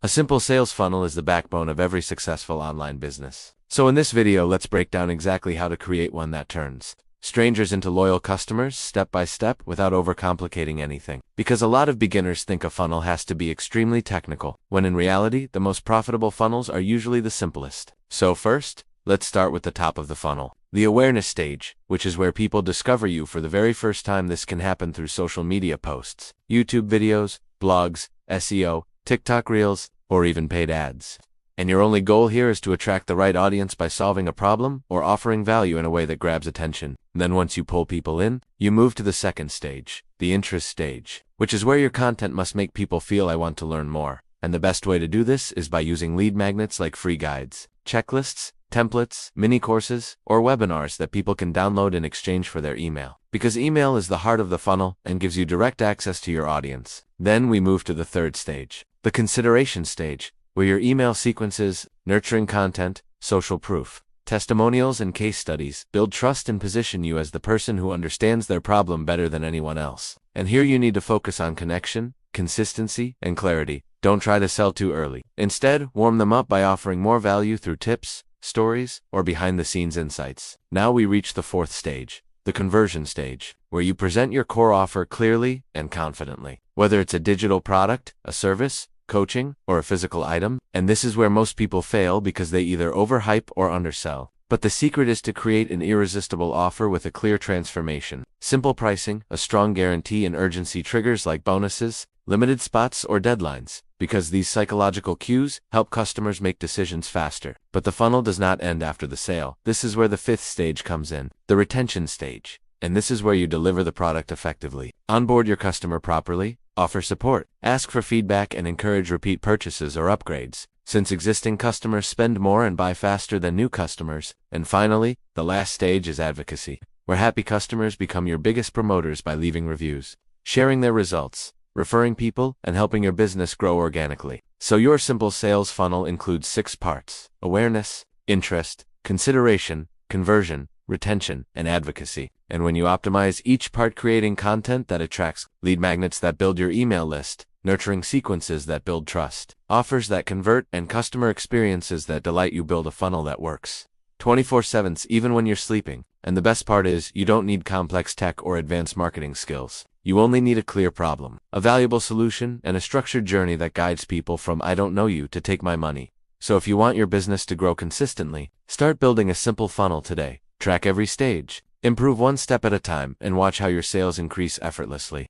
A simple sales funnel is the backbone of every successful online business. So in this video, let's break down exactly how to create one that turns strangers into loyal customers step by step without overcomplicating anything. Because a lot of beginners think a funnel has to be extremely technical, when in reality, the most profitable funnels are usually the simplest. So first, let's start with the top of the funnel. The awareness stage, which is where people discover you for the very first time. This can happen through social media posts, YouTube videos, blogs, SEO, TikTok Reels, or even paid ads. And your only goal here is to attract the right audience by solving a problem or offering value in a way that grabs attention. Then once you pull people in, you move to the second stage, the interest stage, which is where your content must make people feel I want to learn more. And the best way to do this is by using lead magnets like free guides, checklists, templates, mini courses, or webinars that people can download in exchange for their email. Because email is the heart of the funnel and gives you direct access to your audience. Then we move to the third stage, the consideration stage, where your email sequences, nurturing content, social proof, testimonials, and case studies build trust and position you as the person who understands their problem better than anyone else. And here you need to focus on connection, consistency, and clarity. Don't try to sell too early. Instead, warm them up by offering more value through tips, stories, or behind-the-scenes insights. Now we reach the fourth stage, the conversion stage, where you present your core offer clearly and confidently. Whether it's a digital product, a service, coaching, or a physical item, and this is where most people fail because they either overhype or undersell. But the secret is to create an irresistible offer with a clear transformation. Simple pricing, a strong guarantee, and urgency triggers like bonuses, limited spots, or deadlines, because these psychological cues help customers make decisions faster. But the funnel does not end after the sale. This is where the fifth stage comes in, the retention stage. And this is where you deliver the product effectively. Onboard your customer properly, offer support, ask for feedback, and encourage repeat purchases or upgrades, since existing customers spend more and buy faster than new customers. And finally, the last stage is advocacy, where happy customers become your biggest promoters by leaving reviews, sharing their results, referring people, and helping your business grow organically. So your simple sales funnel includes 6 parts: awareness, interest, consideration, conversion, retention, and advocacy. And when you optimize each part, creating content that attracts, lead magnets that build your email list, nurturing sequences that build trust, offers that convert, and customer experiences that delight, you build a funnel that works 24/7, even when you're sleeping. And the best part is, you don't need complex tech or advanced marketing skills. You only need a clear problem, a valuable solution, and a structured journey that guides people from "I don't know you" to "take my money." So if you want your business to grow consistently, start building a simple funnel today. Track every stage, improve one step at a time, and watch how your sales increase effortlessly.